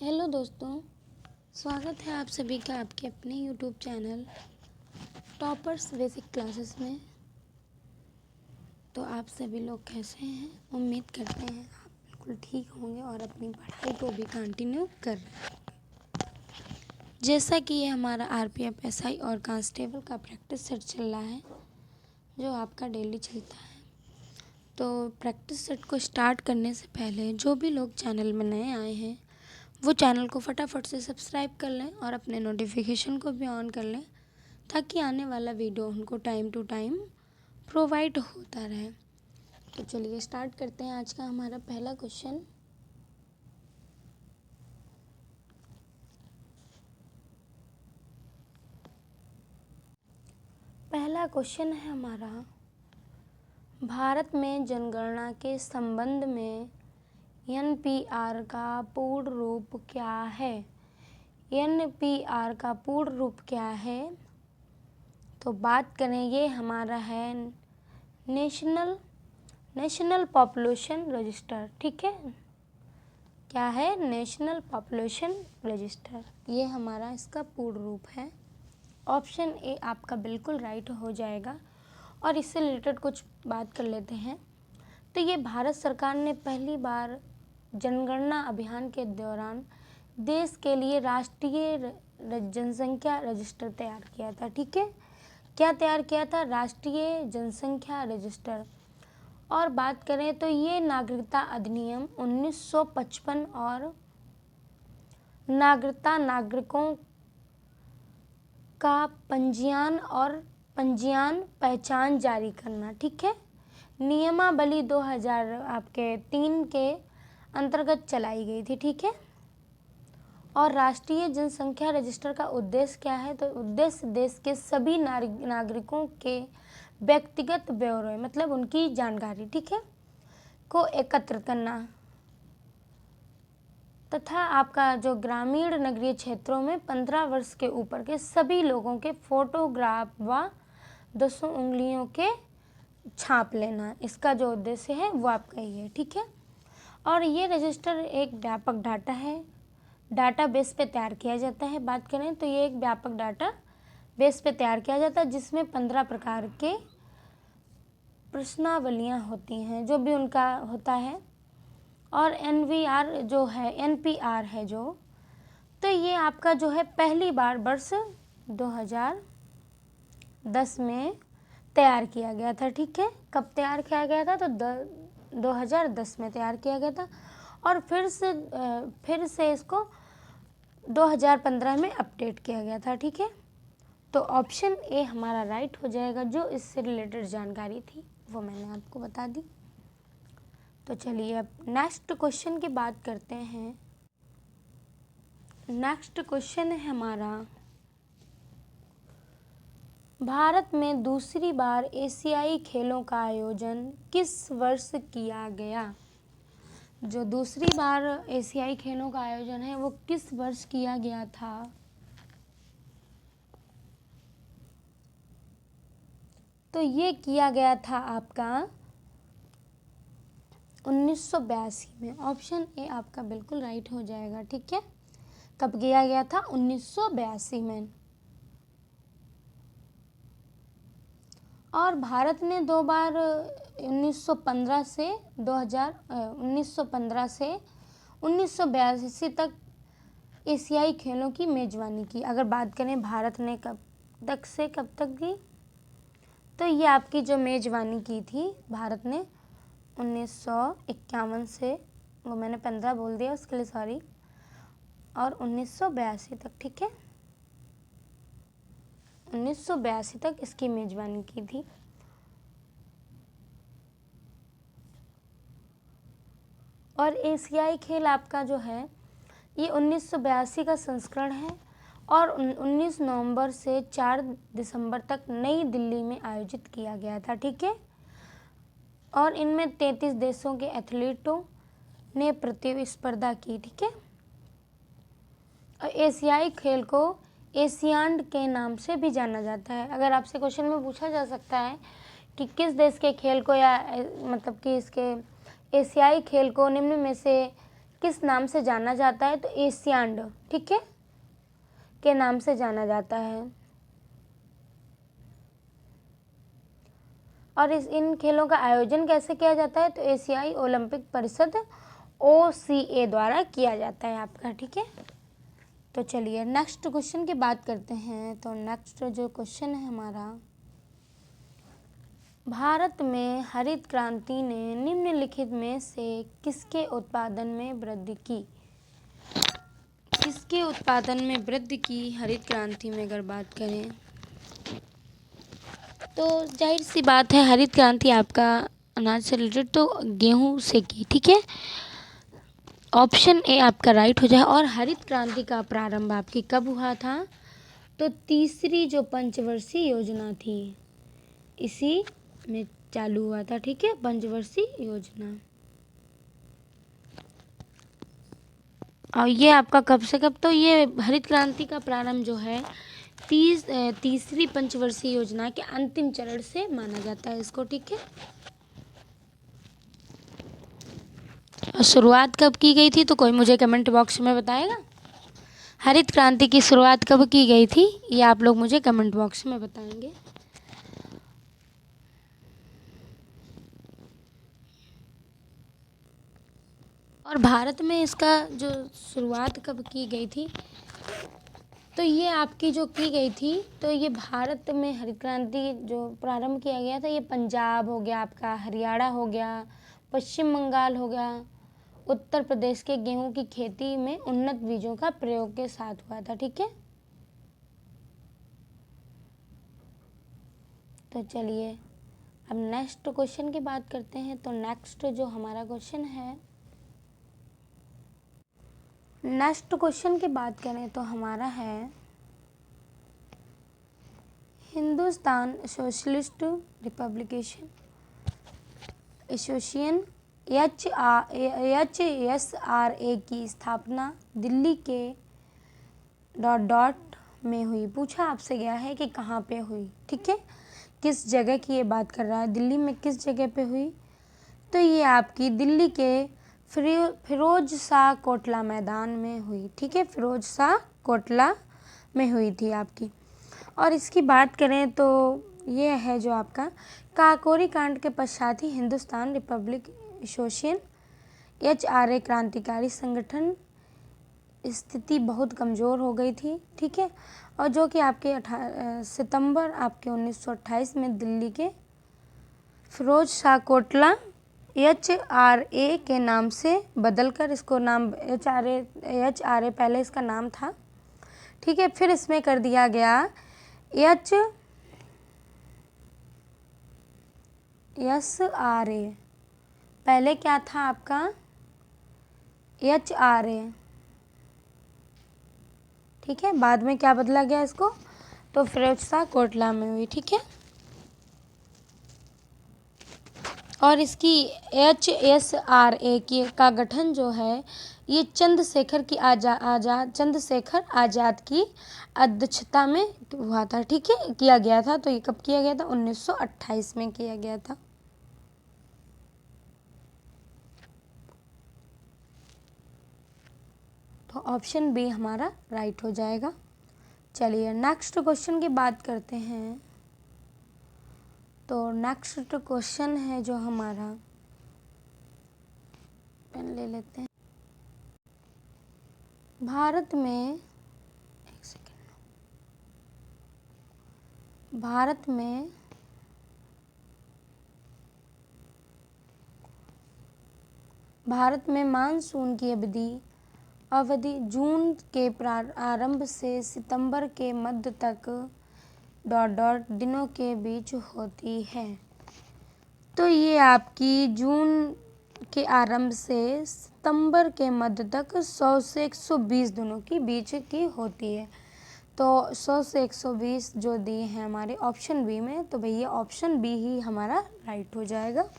Hello दोस्तों, स्वागत है आप सभी का आपके अपने YouTube channel toppers basic classes में। तो आप सभी लोग कैसे हैं? उम्मीद करते हैं आप बिल्कुल ठीक होंगे और अपनी पढ़ाई को भी कंटिन्यू कर रहे हैं। जैसा कि ये हमारा आरपीएफ एसआई और कांस्टेबल का प्रैक्टिस सेट चल रहा है जो आपका डेली चलता है। तो प्रैक्टिस सेट को स्टार्ट करने से पहले जो भी लोग चैनल में नए आए हैं वो चैनल को फटाफट से सब्सक्राइब कर लें और अपने नोटिफिकेशन को भी ऑन कर लें ताकि आने वाला वीडियो उनको टाइम टू टाइम प्रोवाइड होता रहे। तो चलिए स्टार्ट करते हैं आज का हमारा पहला क्वेश्चन। पहला क्वेश्चन है हमारा, भारत में जनगणना के संबंध में एनपीआर का पूर्ण रूप क्या है? एनपीआर का पूर्ण रूप क्या है? तो बात करें, ये हमारा है नेशनल पॉपुलेशन रजिस्टर। ठीक है, क्या है? National population register. ये हमारा इसका पूर्ण रूप है। ऑप्शन ए आपका बिल्कुल राइट हो जाएगा। और इससे रिलेटेड कुछ बात कर लेते हैं। तो ये भारत सरकार ने पहली बार जनगणना अभियान के दौरान देश के लिए राष्ट्रीय जनसंख्या रजिस्टर तैयार किया था। ठीक है, क्या तैयार किया था? राष्ट्रीय जनसंख्या रजिस्टर। और बात करें तो ये नागरिकता अधिनियम 1955 और नागरिकों का पंजीयन पहचान जारी करना। ठीक है, नियमावली 2003 के अंतर्गत चलाई गई थी। ठीक है, और राष्ट्रीय जनसंख्या रजिस्टर का उद्देश्य क्या है? तो उद्देश्य देश के सभी नागरिकों के व्यक्तिगत ब्यौरे, मतलब उनकी जानकारी, ठीक है, को एकत्र करना तथा आपका जो ग्रामीण नगरीय क्षेत्रों में 15 वर्ष के ऊपर के सभी लोगों के फोटोग्राफ व 2 उंगलियों के छाप लेना। इसका जो उद्देश्य है वो आपका ही है। ठीक है, और ये रजिस्टर एक व्यापक डाटा है, डाटा बेस पे तैयार किया जाता है। बात करें तो ये एक व्यापक डाटा बेस पे तैयार किया जाता है जिसमें 15 प्रकार के प्रश्नावलियाँ होती हैं, जो भी उनका होता है। और एनवीआर जो है, एनपीआर है जो, तो ये आपका जो है पहली बार वर्ष 2010 में तैयार किया गया था। ठीक है, कब तैयार किया गया था? तो 2010 में तैयार किया गया था। और फिर से इसको 2015 में अपडेट किया गया था। ठीक है, तो ऑप्शन ए हमारा राइट हो जाएगा। जो इससे रिलेटेड जानकारी थी वो मैंने आपको बता दी। तो चलिए अब नेक्स्ट क्वेश्चन की बात करते हैं। नेक्स्ट क्वेश्चन है हमारा, भारत में दूसरी बार एशियाई खेलों का आयोजन किस वर्ष किया गया? जो दूसरी बार एशियाई खेलों का आयोजन है वो किस वर्ष किया गया था? तो ये किया गया था आपका 1982 में। ऑप्शन ए आपका बिल्कुल राइट हो जाएगा। ठीक है, कब किया गया था? 1982 में। और भारत ने 2 बार 1915 से 1982 तक एशियाई खेलों की मेजबानी की। अगर बात करें भारत ने कब तक से कब तक की, तो ये आपकी जो मेजबानी की थी भारत ने 1951 से, वो मैंने 15 बोल दिया उसके लिए सॉरी, और 1982 तक। ठीक है, 1982 तक इसकी मेजबानी की थी। और एशियाई खेल आपका जो है ये 1982 का संस्करण है और 19 नवंबर से 4 दिसंबर तक नई दिल्ली में आयोजित किया गया था। ठीक है, और इनमें 33 देशों के एथलीटों ने प्रतिस्पर्धा की। ठीक है, और एशियाई खेल को एशियाड के नाम से भी जाना जाता है। अगर आपसे क्वेश्चन में पूछा जा सकता है कि किस देश के खेल को, या मतलब कि इसके एशियाई खेल को निम्न में से किस नाम से जाना जाता है? तो एशियाड, ठीक है, के नाम से जाना जाता है। और इन खेलों का आयोजन कैसे किया जाता है? तो एशियाई ओलंपिक परिषद OCA द्वारा किया जाता है आपका, ठीक है। तो चलिए नेक्स्ट क्वेश्चन की बात करते हैं। तो नेक्स्ट जो क्वेश्चन है हमारा, भारत में हरित क्रांति ने निम्नलिखित में से किसके उत्पादन में वृद्धि की? किसके उत्पादन में वृद्धि की हरित क्रांति में अगर बात करें तो जाहिर सी बात है हरित क्रांति आपका अनाज से रिलेटेड तो गेहूं से की, ठीक है। ऑप्शन ए आपका राइट हो जाए। और हरित क्रांति का प्रारंभ आपकी कब हुआ था? तो तीसरी जो पंचवर्षीय योजना थी इसी में चालू हुआ था, ठीक है, पंचवर्षीय योजना। और ये आपका कब से कब? तो ये हरित क्रांति का प्रारंभ जो है तीसरी पंचवर्षीय योजना के अंतिम चरण से माना जाता है इसको, ठीक है। और शुरुआत कब की गई थी? तो कोई मुझे कमेंट बॉक्स में बताएगा हरित क्रांति की शुरुआत कब की गई थी? ये आप लोग मुझे कमेंट बॉक्स में बताएंगे। और भारत में इसका जो शुरुआत कब की गई थी? तो ये आपकी जो की गई थी तो ये भारत में हरित क्रांति जो प्रारंभ किया गया था ये पंजाब हो गया आपका, हरियाणा हो गया, पश्चिम बंगाल हो गया, उत्तर प्रदेश के गेहूं की खेती में उन्नत बीजों का प्रयोग के साथ हुआ था, ठीक है। तो चलिए अब नेक्स्ट क्वेश्चन की बात करते हैं। तो नेक्स्ट जो हमारा क्वेश्चन है, नेक्स्ट क्वेश्चन की बात करें तो हमारा है Hindustan socialist republication association HSRA की स्थापना दिल्ली के ... में हुई। पूछा आपसे गया है कि कहाँ पे हुई, ठीक है, किस जगह की ये बात कर रहा है, दिल्ली में किस जगह पे हुई? तो ये आपकी दिल्ली के फिरोज शाह कोटला मैदान में हुई, ठीक है, फिरोज शाह कोटला में हुई थी आपकी। और इसकी बात करें तो ये है जो आपका काकोरी कांड के पश्चात ही हिंदुस्तान रिपब्लिक एसोसिएशन HRA क्रांतिकारी संगठन स्थिति बहुत कमज़ोर हो गई थी, ठीक है। और जो कि आपके सितंबर आपके 1928 में दिल्ली के फिरोज शाह कोटला HRA के नाम से बदलकर इसको नाम HRA पहले इसका नाम था, ठीक है, फिर इसमें कर दिया गया HSRA। पहले क्या था आपका? HRA, ठीक है, बाद में क्या बदला गया इसको? तो फिरोज शाह कोटला में हुई, ठीक है। और इसकी HSRA का गठन जो है ये चंद्रशेखर आज़ाद की अध्यक्षता में हुआ था, ठीक है, किया गया था। तो ये कब किया गया था? 1928 में किया गया था। तो ऑप्शन बी हमारा राइट हो जाएगा। चलिए नेक्स्ट क्वेश्चन की बात करते हैं। तो नेक्स्ट क्वेश्चन है जो हमारा, पेन ले लेते हैं। भारत में एक सेकेंड, भारत में मानसून की अवधि जून के प्रारंभ से सितंबर के मध्य तक ... दिनों के बीच होती है। तो ये आपकी जून के आरंभ से सितंबर के मध्य तक 100 से 120 दिनों की बीच की होती है। तो 100 से 120 जो दिए हैं हमारे ऑप्शन बी में, तो भैया ऑप्शन बी ही हमारा राइट हो जाएगा।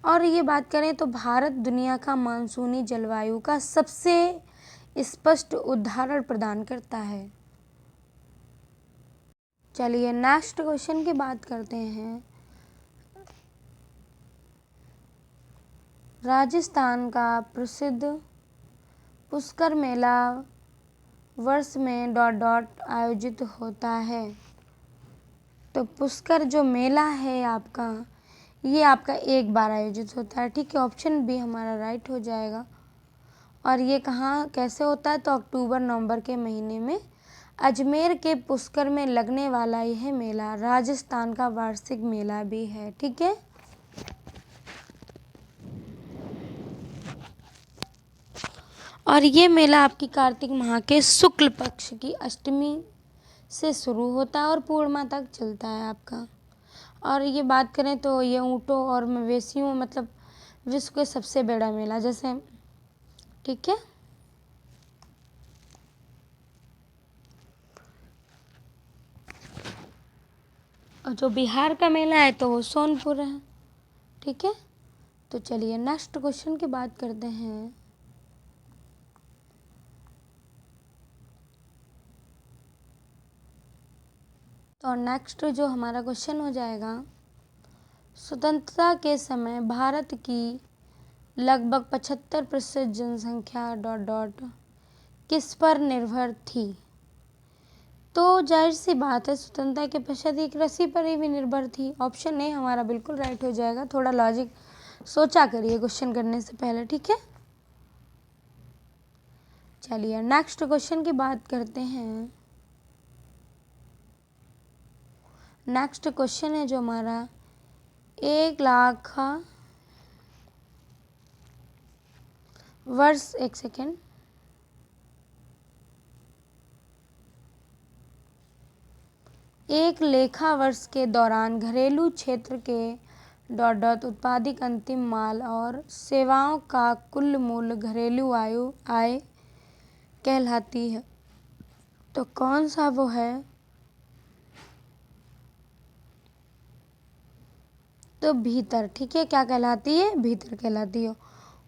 और ये बात करें तो भारत दुनिया का मानसूनी जलवायु का सबसे स्पष्ट उदाहरण प्रदान करता है। चलिए नेक्स्ट क्वेश्चन की बात करते हैं। राजस्थान का प्रसिद्ध पुष्कर मेला वर्ष में डॉट डॉट आयोजित होता है। तो पुष्कर जो मेला है आपका, ये आपका एक बार आयोजित होता है, ठीक है। ऑप्शन बी हमारा राइट हो जाएगा। और ये कहाँ कैसे होता है, तो अक्टूबर नवंबर के महीने में अजमेर के पुष्कर में लगने वाला यह मेला राजस्थान का वार्षिक मेला भी है, ठीक है। और ये मेला आपकी कार्तिक माह के शुक्ल पक्ष की अष्टमी से शुरू होता है और पूर्णिमा तक चलता है आपका। और ये बात करें तो ये ऊँटों और मवेशियों मतलब विश्व के सबसे बड़ा मेला जैसे, ठीक है। और जो बिहार का मेला है तो वो सोनपुर है, ठीक है। तो चलिए नेक्स्ट क्वेश्चन की बात करते हैं। तो नेक्स्ट जो हमारा क्वेश्चन हो जाएगा, स्वतंत्रता के समय भारत की लगभग 75% जनसंख्या डॉट डॉट किस पर निर्भर थी। तो जाहिर सी बात है स्वतंत्रता के पश्चात ये कृषि पर ही भी निर्भर थी। ऑप्शन ए हमारा बिल्कुल राइट हो जाएगा। थोड़ा लॉजिक सोचा करिए क्वेश्चन करने से पहले, ठीक है। चलिए नेक्स्ट क्वेश्चन की बात करते हैं। नेक्स्ट क्वेश्चन है जो हमारा 1,00,000 वर्ष, एक सेकेंड, एक लेखा वर्ष के दौरान घरेलू क्षेत्र के डॉट डॉट उत्पादित अंतिम माल और सेवाओं का कुल मूल्य घरेलू आय कहलाती है। तो कौन सा वो है, तो भीतर, ठीक है। क्या कहलाती है, भीतर कहलाती है।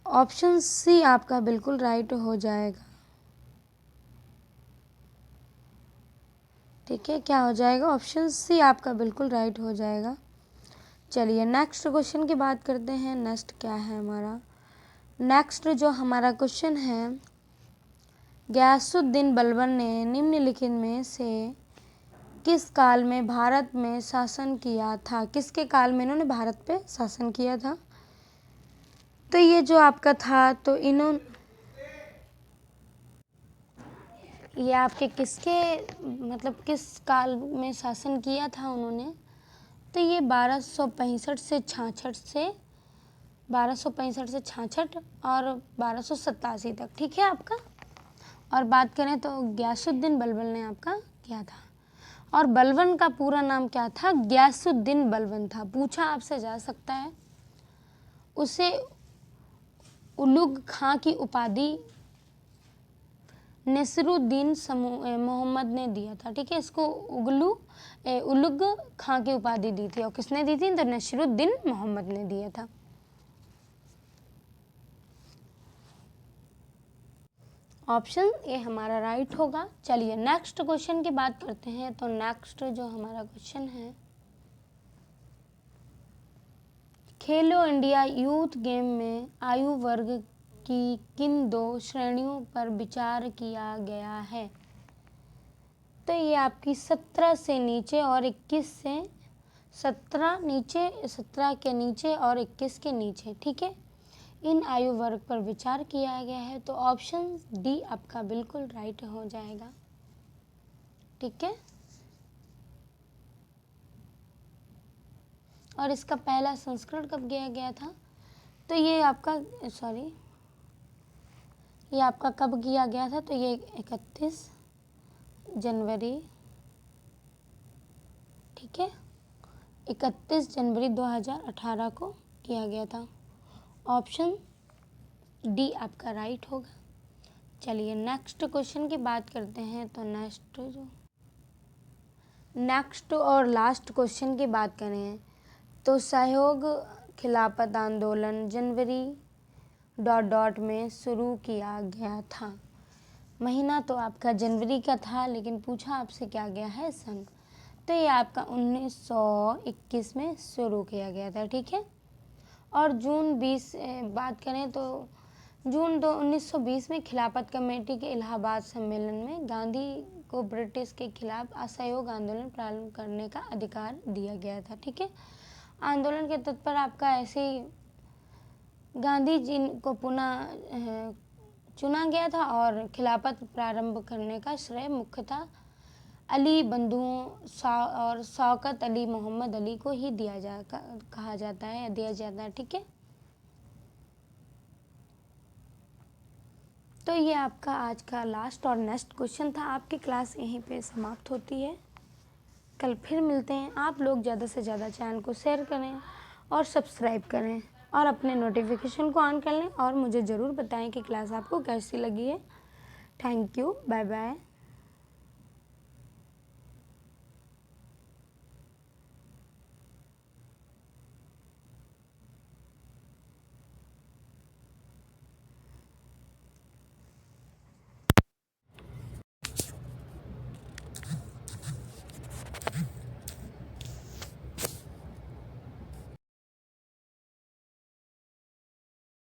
ऑप्शन सी आपका बिल्कुल राइट हो जाएगा, ठीक है। क्या हो जाएगा, ऑप्शन सी आपका बिल्कुल राइट हो जाएगा। चलिए नेक्स्ट क्वेश्चन की बात करते हैं। नेक्स्ट क्या है हमारा, नेक्स्ट जो हमारा क्वेश्चन है, गयासुद्दीन बलबन ने निम्नलिखित में से किस काल में भारत में शासन किया था। किसके काल में इन्होंने भारत पे शासन किया था। तो ये जो आपका था, तो ये आपके किसके मतलब किस काल में शासन किया था उन्होंने, तो ये 1265 से 66 और 1287 तक, ठीक है आपका। और बात करें तो गयासुद्दीन बलबन ने आपका किया था। और बलबन का पूरा नाम क्या था, गयासुद्दीन बलबन था। पूछा आपसे जा सकता है। उसे उलुग खां की उपाधि नसीरुद्दीन मोहम्मद ने दिया था, ठीक है। इसको उलुग खां की उपाधि दी थी। और किसने दी थी, तो नसीरुद्दीन मोहम्मद ने दिया था। ऑप्शन ए हमारा राइट होगा। चलिए नेक्स्ट क्वेश्चन की बात करते हैं। तो नेक्स्ट जो हमारा क्वेश्चन है, खेलो इंडिया यूथ गेम में आयु वर्ग की किन दो श्रेणियों पर विचार किया गया है। तो ये आपकी 17 से नीचे और 21 से 17 के नीचे और 21 के नीचे, ठीक है। इन आयु वर्ग पर विचार किया गया है। तो ऑप्शन डी आपका बिल्कुल राइट हो जाएगा, ठीक है। और इसका पहला संस्करण कब किया गया था, तो ये आपका ये आपका कब किया गया था, तो ये 31 जनवरी, ठीक है, 31 जनवरी 2018 को किया गया था। ऑप्शन डी आपका राइट होगा। चलिए नेक्स्ट क्वेश्चन की बात करते हैं। तो नेक्स्ट और लास्ट क्वेश्चन की बात करें तो सहयोग खिलाफत आंदोलन जनवरी डॉट डॉट में शुरू किया गया था। महीना तो आपका जनवरी का था, लेकिन पूछा आपसे क्या गया है, सन। तो ये आपका 1921 में शुरू किया गया था, ठीक है। और जून 20 बात करें तो जून 1920 में खिलाफत कमेटी के इलाहाबाद सम्मेलन में गांधी को ब्रिटिश के खिलाफ असहयोग आंदोलन प्रारंभ करने का अधिकार दिया गया था। ठीक है, आंदोलन के तत्पर आपका ऐसे ही गांधी जी को पुनः चुना गया था और खिलाफत प्रारंभ करने का श्रेय मुख्यतः अली बंधुओं और शौकत अली मोहम्मद अली को ही कहा जाता है, दिया जाता है। ठीक है, तो ये आपका आज का लास्ट और नेक्स्ट क्वेश्चन था। आपकी क्लास यहीं पे समाप्त होती है। कल फिर मिलते हैं। आप लोग ज़्यादा से ज़्यादा चैनल को शेयर करें और सब्सक्राइब करें और अपने नोटिफिकेशन को ऑन कर लें और मुझे ज़रूर बताएं कि क्लास आपको कैसी लगी है। Thank you, bye bye.